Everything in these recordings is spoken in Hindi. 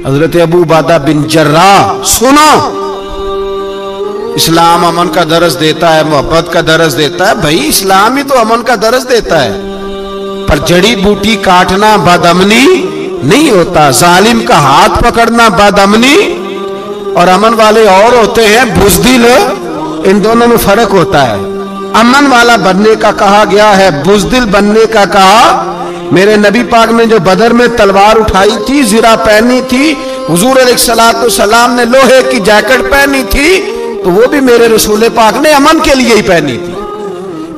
हजरत अबू उबादा बिन जर्राह, सुनो, इस्लाम अमन का दर्ज देता है, मोहब्बत का दर्ज देता है। भाई इस्लाम ही तो अमन का दर्ज देता है, पर जड़ी बूटी काटना बदअमनी नहीं होता। जालिम का हाथ पकड़ना बदअमनी, और अमन वाले और होते हैं बुज़दिल। इन दोनों में फर्क होता है। अमन वाला बनने का कहा गया है, बुज़दिल बनने का कहा। मेरे नबी पाक ने जो बदर में तलवार उठाई थी, जिरा पहनी थी, हुजूर अलैहिस्सलाम ने लोहे की जैकेट पहनी थी, तो वो भी मेरे रसूल पाक ने अमन के लिए ही पहनी थी।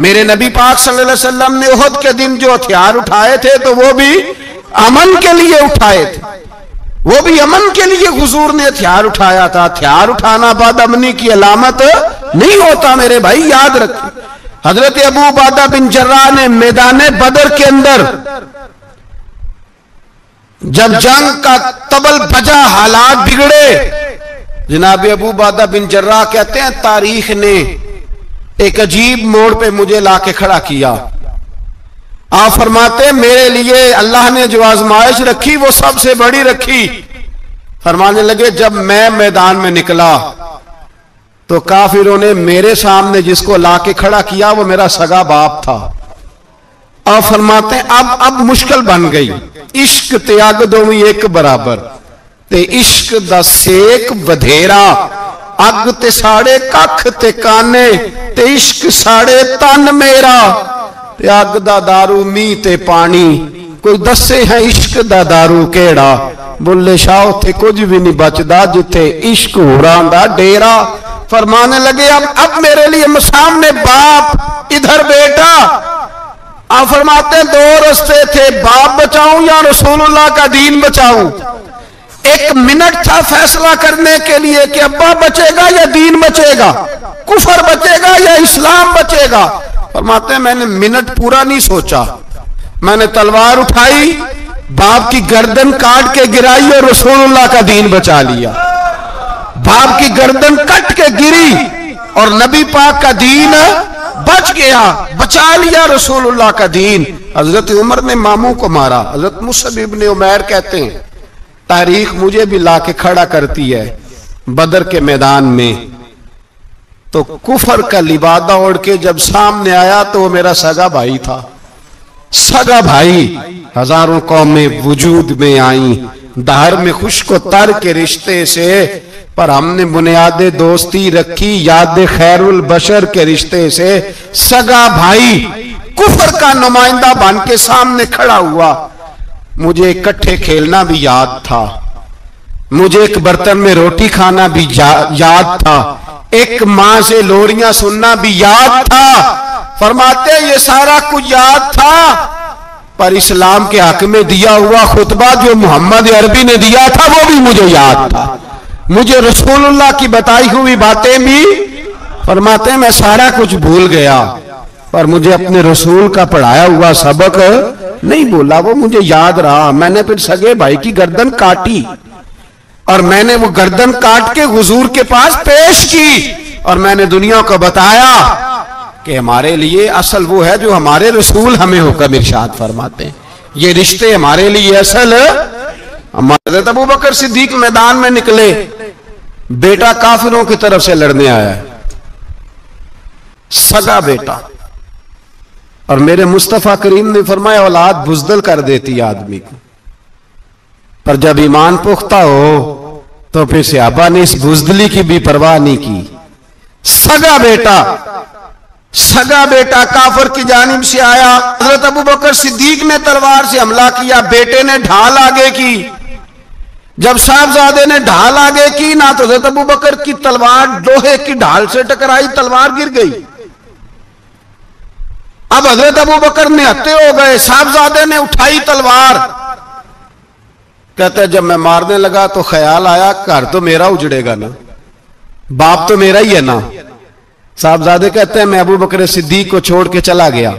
मेरे नबी पाक सल्लल्लाहु अलैहि वसल्लम ने उहद के दिन जो हथियार उठाए थे, तो वो भी अमन के लिए उठाए थे। वो भी अमन के लिए हुजूर ने हथियार उठाया था। हथियार उठाना बदअमनी की अलामत नहीं होता मेरे भाई, याद रखें। हजरत अबू उबादा बिन जर्राह ने मैदान बदर के अंदर जब जंग का तबल बजा, हालात बिगड़े, जनाब अबू उबादा बिन जर्राह कहते हैं तारीख ने एक अजीब मोड़ पे मुझे लाके खड़ा किया। आप फरमाते मेरे लिए अल्लाह ने जो आजमाइश रखी वो सबसे बड़ी रखी। फरमाने लगे जब मैं मैदान में निकला तो काफिरों ने मेरे सामने जिसको लाके खड़ा किया वो मेरा सगा बाप था। आप फरमाते अब मुश्किल बन गई। इश्क त्याग दोवी एक बराबर, ते इश्क दा सेक वधेरा, अग ते साड़े कख ते काने, ते इश्क साड़े तन मेरा, ते अग दा दारू मी ते पानी, कोई दसे है इश्क दा दारू केड़ा। बुल्ले शाह उथे कुछ भी नहीं बचदा जिथे इश्क होरां दा डेरा। फरमाने लगे अब मेरे लिए सामने बाप, इधर बेटा। आप फरमाते दो रास्ते थे, बाप बचाऊं या रसूलुल्लाह का दीन बचाऊं। एक मिनट था फैसला करने के लिए कि अब्बा बचेगा या दीन बचेगा, कुफर बचेगा या इस्लाम बचेगा। फरमाते हैं मैंने मिनट पूरा नहीं सोचा, मैंने तलवार उठाई, बाप की गर्दन काट के गिराई और रसूलुल्लाह का दीन बचा लिया। बाप की गर्दन कट के गिरी और नबी पाक का दीन बच गया, बचा लिया रसूलुल्लाह का दीन। हजरत उमर ने मामू को मारा। हजरत मुसअब इब्न उमैर कहते हैं तारीख मुझे भी लाके खड़ा करती है बदर के मैदान में, तो कुफर का लिबादा ओढ़ के जब सामने आया तो वो मेरा सगा भाई था। सगा भाई, हजारों कौमें वजूद में आई दहर में खुश्को तर के रिश्ते से, पर हमने बुनियादे दोस्ती रखी याद खैरुल बशर के रिश्ते से। सगा भाई कुफर का नुमाइंदा बन के सामने खड़ा हुआ। मुझे इकट्ठे खेलना भी याद था, मुझे एक बर्तन में रोटी खाना भी याद था, एक मां से लोरियां सुनना भी याद था। फरमाते ये सारा कुछ याद था, पर इस्लाम के हक में दिया हुआ खुतबा जो मोहम्मद अरबी ने दिया था वो भी मुझे याद था। मुझे रसूलुल्लाह की बताई हुई बातें भी, फरमाते हैं मैं सारा कुछ भूल गया, पर मुझे अपने रसूल का पढ़ाया हुआ सबक नहीं भूला, वो मुझे याद रहा। मैंने फिर सगे भाई की गर्दन काटी और मैंने वो गर्दन काट के हुजूर के पास पेश की और मैंने दुनिया को बताया कि हमारे लिए असल वो है जो हमारे रसूल हमें हुक्म इरशाद फरमाते हैं। ये रिश्ते हमारे लिए असल। हज़रत अबू बकर सिद्दीक मैदान में निकले, बेटा काफिरों की तरफ से लड़ने आया है, सगा बेटा, और मेरे मुस्तफा करीम ने फरमाया औलाद बुज़दिल कर देती आदमी को, पर जब ईमान पुख्ता हो तो फिर सहाबा ने इस बुज़दिली की भी परवाह नहीं की। सगा बेटा काफिर की जानिब से आया। हज़रत अबू बकर सिद्दीक ने तलवार से हमला किया, बेटे ने ढाल आगे की। जब साहबजादे ने ढाल आगे की ना तो हज़रत अबू बकर की तलवार लोहे की ढाल से टकराई, तलवार गिर गई। अब हज़रत अबू बकर निहत्ते हो गए, साहबजादे ने उठाई तलवार। कहते जब मैं मारने लगा तो ख्याल आया घर तो मेरा उजड़ेगा ना, बाप तो मेरा ही है ना। साहबजादे कहते हैं मैं अबू बकर सिद्दीक को छोड़ के चला गया,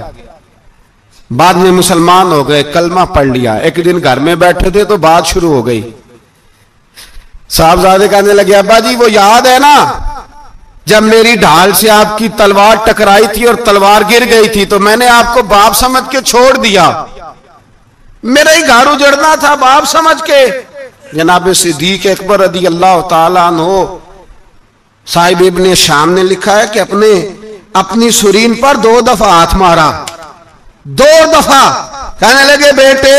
बाद में मुसलमान हो गए, कलमा पढ़ लिया। एक दिन घर में बैठे थे तो बात शुरू हो गई। साहबजादे कहने लगे अब्बा जी वो याद है ना जब मेरी ढाल से आपकी तलवार टकराई थी और तलवार गिर गई थी तो मैंने आपको बाप समझ के छोड़ दिया, मेरा ही घर उजड़ना था बाप समझ के, जनाब सिद्दीक अकबर रदी अल्लाह ताला अन्हो साहिब इब्ने शाम ने लिखा है कि अपनी सुरीन पर 2 दफा हाथ मारा, 2 दफा। कहने लगे बेटे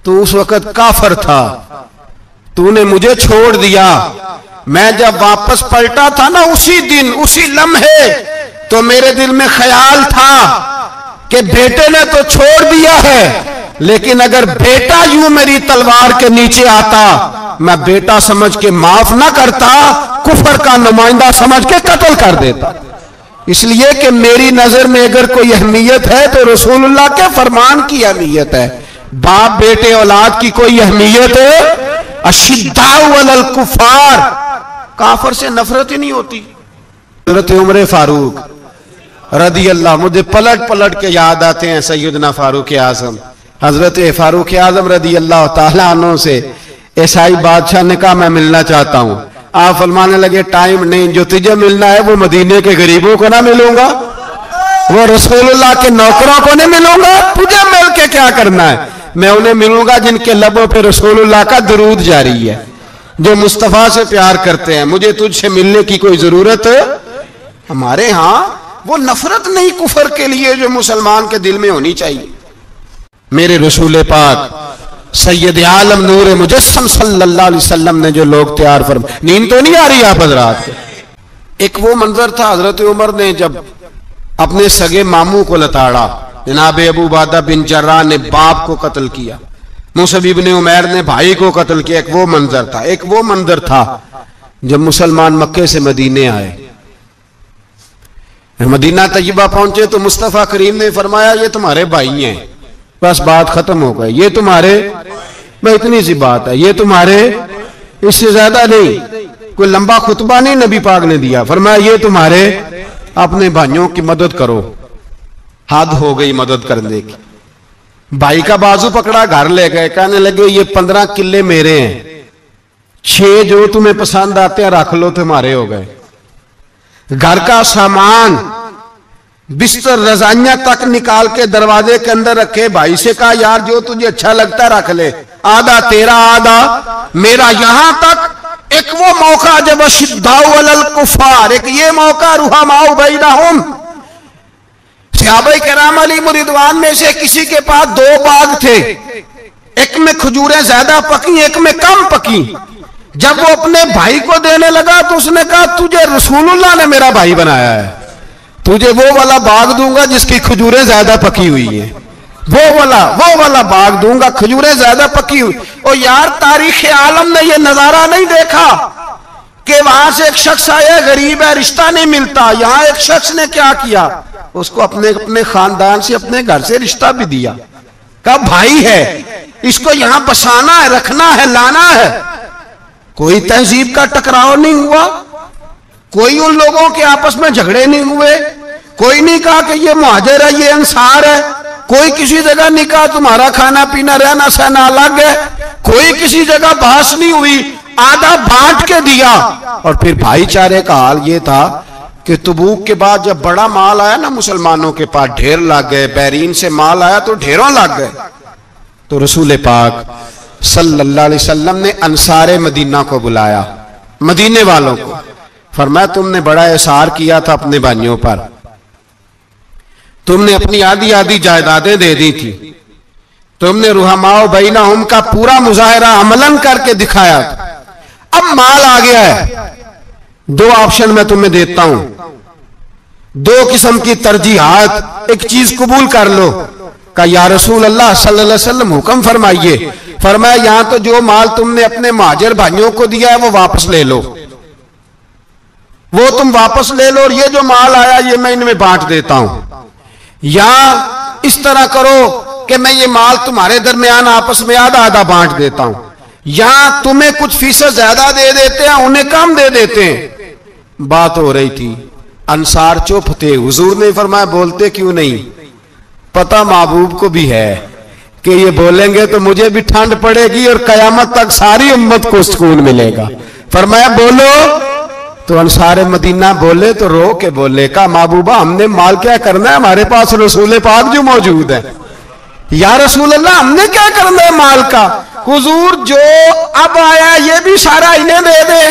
तू उस वक्त काफर था, तूने मुझे छोड़ दिया। मैं जब वापस पलटा था ना उसी दिन उसी लम्हे, तो मेरे दिल में ख्याल था कि बेटे ने तो छोड़ दिया है, लेकिन अगर बेटा यूं मेरी तलवार के नीचे आता, मैं बेटा समझ के माफ ना करता, कुफर का नुमाइंदा समझ के कत्ल कर देता। इसलिए कि मेरी नजर में अगर कोई अहमियत है तो रसूलुल्लाह के फरमान की अहमियत है। बाप बेटे औलाद की कोई अहमियत है? अशिद्दाउ अलल कुफार, काफर से नफरत ही नहीं होती। हजरत उमर फारूक रदी अल्लाह, मुझे पलट पलट के याद आते हैं सैयदना फारूक आजम। हजरत फारूक आजम रदी अल्लाह ताला अन्हु से ईसाई बादशाह ने कहा मैं मिलना चाहता हूं। आप फरमाने लगे टाइम नहीं, जो तुझे मिलना है वो मदीने के गरीबों को ना मिलूंगा, वो रसूलुल्लाह के नौकरों को नहीं मिलूंगा, तुझे मिल के क्या करना है? मैं उन्हें मिलूंगा जिनके लबों पे रसूलुल्लाह का दरूद जारी है, जो मुस्तफा से प्यार करते हैं। मुझे तुझसे मिलने की कोई जरूरत है? हमारे यहां वो नफरत नहीं कुफर के लिए जो मुसलमान के दिल में होनी चाहिए। मेरे रसूल पाक सैयद आलम नूर मुजस्सम सल्लल्लाहु अलैहि वसल्लम ने जो लोग तैयार फरमा, नींद तो नहीं आ रही आप हजरात को? एक वो मंजर था, हजरत उमर ने जब अपने सगे मामू को लताड़ा, जनाब अबू बादा बिन जर्राह ने बाप को कत्ल किया, मुसअब इब्ने उमैर ने भाई को कत्ल किया। एक वो मंजर था। एक वो मंजर था जब मुसलमान मक्के से मदीने आए, मदीना तैयबा पहुंचे तो मुस्तफा करीम ने फरमाया ये तुम्हारे भाई हैं, बस बात खत्म हो गई। ये तुम्हारे, मैं इतनी सी बात है, ये तुम्हारे, इससे ज्यादा नहीं। कोई लंबा खुतबा नहीं नबी पाक ने दिया। फरमाया ये तुम्हारे, अपने भाइयों की मदद करो। हद हो गई मदद करने की। भाई का बाजू पकड़ा, घर ले गए, कहने लगे ये 15 किले मेरे हैं, 6 जो तुम्हें पसंद आते हैं रख लो, तुम्हारे हो गए। घर का सामान बिस्तर रजाइयां तक निकाल के दरवाजे के अंदर रखे। भाई से कहा यार जो तुझे अच्छा लगता है रख ले, आधा तेरा आधा मेरा। यहां तक एक वो मौका जब अशिद्दाउ अलल कुफार, एक ये मौका रुहमाउ बैनहुम। सहाबाए किराम अलैहिम रिदवान में से किसी के पास 2 बाग थे, एक में खजूरें ज्यादा पकी, एक में कम पकी। जब वो अपने भाई को देने लगा तो उसने कहा तुझे रसूलुल्लाह ने मेरा भाई बनाया है, तुझे वो वाला बाग दूंगा जिसकी खजूरें ज्यादा पकी हुई है, वो वाला बाग दूंगा, खजूरें ज्यादा पकी हुई। और यार तारीख आलम ने ये नजारा नहीं देखा कि वहां से एक शख्स आया, गरीब है, रिश्ता नहीं मिलता। यहां एक शख्स ने क्या किया, उसको अपने खानदान से, अपने घर से रिश्ता भी दिया। कहा भाई है, इसको यहां बसाना है, रखना है, लाना है। कोई तहजीब का टकराव नहीं हुआ, कोई उन लोगों के आपस में झगड़े नहीं हुए, कोई नहीं कहा कि ये मुहाजिर है, ये अंसार है, कोई किसी जगह नहीं कहा तुम्हारा खाना पीना रहना सहना अलग है, कोई किसी जगह बहस नहीं हुई, आधा बांट के दिया। और फिर भाईचारे का हाल ये था कि तबूक के बाद जब बड़ा माल आया ना मुसलमानों के पास, ढेर लग गए, बैरीन से माल आया तो ढेरों लग गए। तो रसूल पाक सल्लल्लाहु अलैहि वसल्लम ने अंसारे मदीना को बुलाया, मदीने वालों को। फरमाया तुमने बड़ा एहसार किया था अपने भाइयों पर, तुमने अपनी आधी आधी जायदादें दे दी थी, तुमने रुहमाओ बैनहुम का पूरा मुजाहिरा अमलन करके दिखाया था। अब माल आ गया है, 2 ऑप्शन मैं तुम्हें देता हूं, 2 किस्म की तरजीहात, एक चीज कबूल कर लो। का या रसूल अल्लाह सल्लल्लाहु अलैहि वसल्लम हुक्म फरमाइए। फरमाया यहां तो जो माल तुमने अपने मुहाजिर भाइयों को दिया है वो वापस ले लो, वो तुम वापस ले लो, और ये जो माल आया ये मैं इनमें बांट देता हूं। या इस तरह करो कि मैं ये माल तुम्हारे दरमियान आपस में आधा आधा बांट देता हूं, या तुम्हें कुछ फीसद ज्यादा दे देते हैं, उन्हें कम दे देते हैं। बात हो रही थी, अंसार चुप थे। हुजूर ने फरमाया बोलते क्यों नहीं? पता महबूब को भी है कि ये बोलेंगे तो मुझे भी ठंड पड़ेगी और कयामत तक सारी उम्मत को सुकून मिलेगा। फरमाया बोलो। तो अंसारे मदीना बोले तो रो के बोले, का महबूबा हमने माल क्या करना है, हमारे पास रसूल पाक जो मौजूद है। या रसूल अल्लाह हमने क्या करना है माल का? हुजूर जो अब आया ये भी सारा इन्हें दे दे,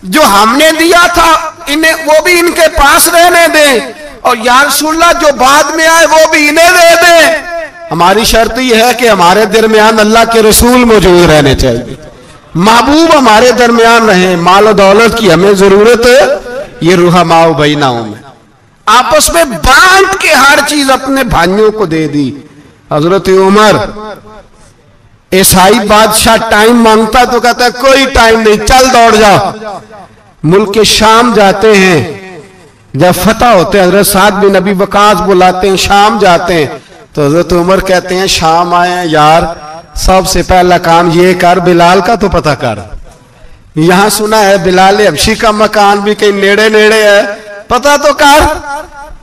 जो हमने दिया था इन्हें वो भी इनके पास रहने दे, और या रसूल अल्लाह जो बाद में आए वो भी इन्हें दे दे। हमारी शर्त यह है कि हमारे दरमियान अल्लाह के रसूल मौजूद रहने चाहिए, महबूब हमारे दरमियान रहे। माल और दौलत की हमें जरूरत है, ये रुहमाओ बैनाओं में आपस में बांट के हर चीज अपने भाइयों को दे दी। हजरत उमर ईसाई बादशाह टाइम मांगता तो कहता है कोई टाइम नहीं, चल दौड़ जाओ। मुल्क के शाम जाते हैं, जब फतह होते हैं हजरत साद बिन नबी वकास बुलाते हैं, शाम जाते हैं तो हजरत उमर कहते हैं शाम आए यार, सबसे पहला काम ये कर बिलाल का तो पता कर। यहां सुना है बिलाल हबशी का मकान भी कहीं नेड़े नेड़े है, पता तो कर।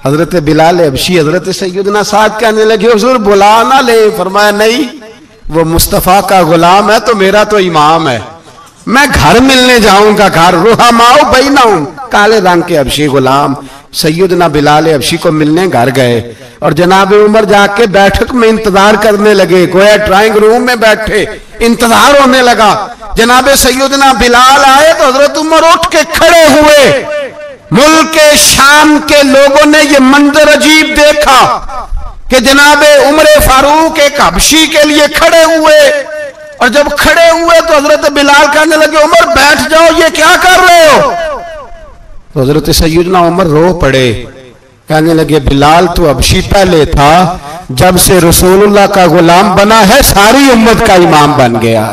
हजरत बिलाल हबशी हजरत सैयदना साद कहने लगे हुजूर बुला ना ले। फरमाया नहीं, वो मुस्तफा का गुलाम है तो मेरा तो इमाम है, मैं घर मिलने जाऊंगा। घर रुहमाओ बैनाहुम, काले रंग के हबशी गुलाम सैयदना बिलाल हबशी को मिलने घर गए और जनाब उमर जाके बैठक में इंतजार करने लगे, गोया ड्राइंग रूम में बैठे इंतजार होने लगा। जनाब सैयदना बिलाल आए तो हजरत उमर उठ के खड़े हुए। मुल्क के शाम के लोगों ने यह मंजर अजीब देखा कि जनाब उमर फारूक एक हबशी के लिए खड़े हुए, और जब खड़े हुए तो हजरत बिलाल कहने लगे उमर बैठ जाओ, ये क्या कर रहे हो? तो हजरत सैयदना उमर रो पड़े, कहने लगे बिलाल तो हबशी पहले था, जब से रसूलुल्लाह का गुलाम बना है सारी उम्मत का इमाम बन गया,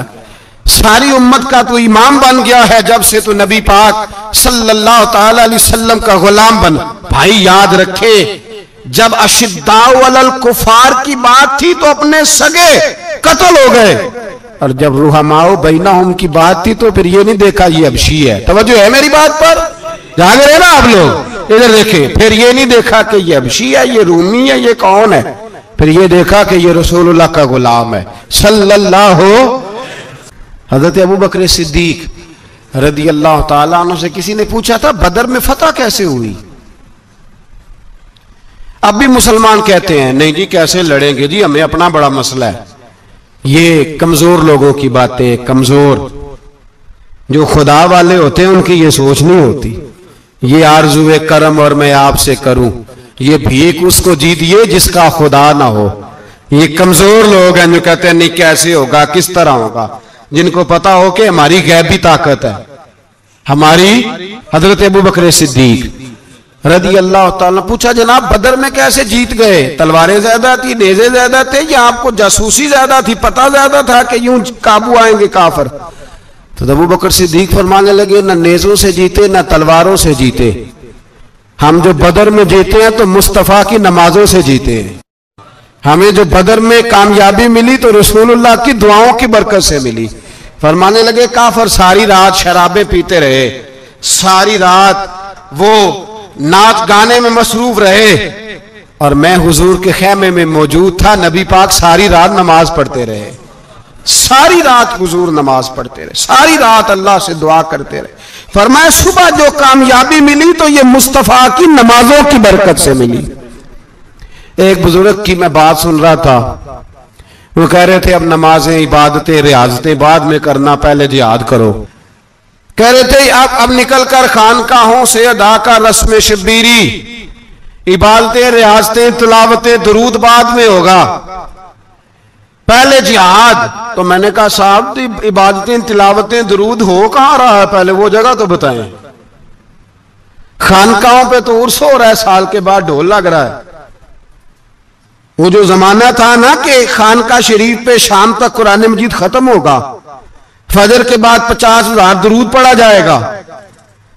सारी उम्मत का तो इमाम बन गया है जब से तो नबी पाक सल्लल्लाहु ताला अलैहि वसल्लम का गुलाम बन। भाई याद रखे, जब अशिद्दाउ अलल कुफार की बात थी तो अपने सगे कत्ल हो गए, और जब रुहमाओ बैनाहुम की बात थी तो फिर ये नहीं देखा ये हबशी है। तवज्जो है मेरी बात पर? जागे रहे ना आप लोग, इधर देखें। फिर ये नहीं देखा कि ये हबशी है, ये रूमी है, ये कौन है, फिर ये देखा कि ये रसूलुल्लाह का गुलाम है सल्लल्लाहु। हजरत अबू बकर सिद्दीक रदी अल्लाह ताला अन्हु से किसी ने पूछा था बदर में फतह कैसे हुई? अब भी मुसलमान कहते हैं नहीं जी कैसे लड़ेंगे जी, हमें अपना बड़ा मसला है। ये कमजोर लोगों की बातें, कमजोर जो खुदा वाले होते हैं उनकी ये सोच नहीं होती। ये आरज़ुए करम और मैं आपसे करूं, ये भीख उसको जीतिए जिसका खुदा ना हो। ये कमजोर लोग हैं जो कहते हैं नहीं कैसे होगा, किस तरह होगा, जिनको पता हो कि हमारी गैबी ताकत है हमारी। हजरत अबू बकर सिद्दीक रदी अल्लाह ताला पूछा जनाब बदर में कैसे जीत गए? तलवारें ज्यादा थी, नेज़े ज्यादा थे, या आपको जासूसी ज्यादा थी, पता ज्यादा था कि यूं काबू आएंगे काफिर? तो अबू बकर सिद्दीक फरमाने लगे न नेज़ों से जीते न तलवारों से जीते, हम जो बदर में जीते हैं तो मुस्तफा की नमाजों से जीते हैं। हमें जो बदर में कामयाबी मिली तो रसूलुल्लाह की दुआओं की बरकत से मिली। फरमाने लगे काफिर सारी रात शराबें पीते रहे, सारी रात वो नाच गाने में मसरूफ रहे, और मैं हुजूर के खेमे में मौजूद था। नबी पाक सारी रात नमाज पढ़ते रहे, सारी रात हुजूर नमाज पढ़ते रहे, सारी रात अल्लाह से दुआ करते रहे। फरमाया सुबह जो कामयाबी मिली तो ये मुस्तफा की नमाजों की बरकत से मिली। एक बुजुर्ग की मैं बात सुन रहा था, वो कह रहे थे अब नमाजें इबादतें रियाजतें बाद में करना, पहले जिहाद करो। कह रहे थे अब निकल कर खानकाहों से अदा का रस्म शब्बीरी, इबादतें रियाजतें तिलावतें दुरूद बाद में होगा, पहले जिहाद। तो मैंने कहा साहब इबादतें तिलावतें दुरूद हो कहां रहा है, पहले वो जगह तो बताएं। खानकाहों पे तो उर्स हो रहा है, साल के बाद ढोल लग रहा है। वो जो जमाना था ना कि खानका शरीफ पे शाम तक कुरान मजीद खत्म होगा, फजर के बाद 50,000 दुरूद पढ़ा जाएगा।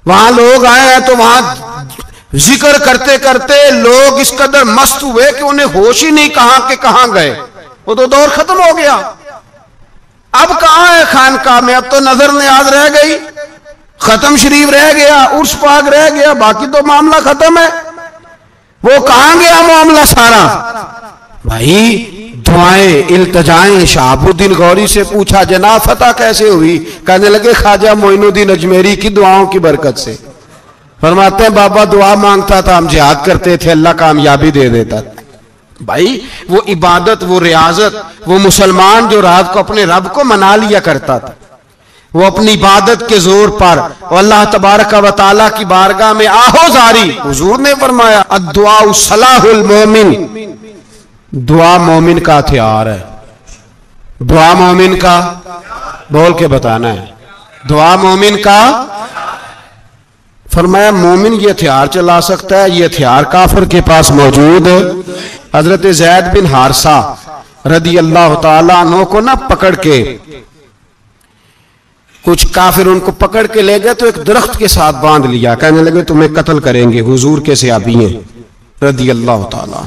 वहां लोग आए हैं तो वहां जिक्र करते करते लोग इस कदर मस्त हुए कि उन्हें होश ही नहीं कहां गए। वो तो दौर खत्म हो गया। अब कहां है खानका में? अब तो नजर नियाज रह गई, खत्म शरीफ रह गया, उर्स पाक रह गया, बाकी तो मामला खत्म है। वो कहां गया मामला सारा? भाई दुआएं इल्तजाएं। शहाबुद्दीन गौरी से पूछा जनाब फतह कैसे हुई? कहने लगे ख्वाजा मोइनुद्दीन अजमेरी की दुआओं की बरकत से। फरमाते हैं बाबा दुआ मांगता था, हम जिहाद करते थे, अल्लाह कामयाबी दे देता था। भाई वो इबादत, वो रियाजत, वो मुसलमान जो रात को अपने रब को मना लिया करता था, वो अपनी इबादत के जोर पर अल्लाह तबारक व तआला की बारगाह में आहोजारी, हुजूर ने फरमाया अद्दुआ सलाहुल मोमिन, दुआ मोमिन का हथियार है। दुआ मोमिन का, बोल के बताना है, दुआ मोमिन का। फरमाया मोमिन ये हथियार चला सकता है, ये हथियार काफिर के पास मौजूद है। हजरत ज़ैद बिन हारसा रदी अल्लाह तआला अन्हु को ना पकड़ के कुछ काफिर उनको पकड़ के ले गए तो एक दरख्त के साथ बांध लिया, कहने लगे तुम्हें कत्ल करेंगे, हुजूर के सहाबी हैं रदी अल्लाह तआला।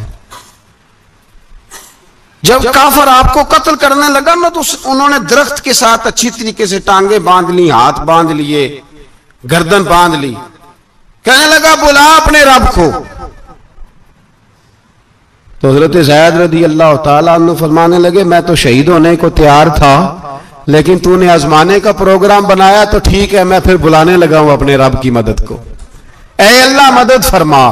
जब काफिर आपको कत्ल करने लगा ना तो उन्होंने दरख्त के साथ अच्छी तरीके से टांगे बांध ली, हाथ बांध लिए, गर्दन बांध ली। कहने लगा बुला अपने रब को। तो हजरत ज़ैद रदी अल्लाह तआला अन्हु फरमाने लगे मैं तो शहीद होने को तैयार था, लेकिन तूने आजमाने का प्रोग्राम बनाया तो ठीक है, मैं फिर बुलाने लगा हूं अपने रब की मदद को। ऐ अल्लाह मदद फरमा।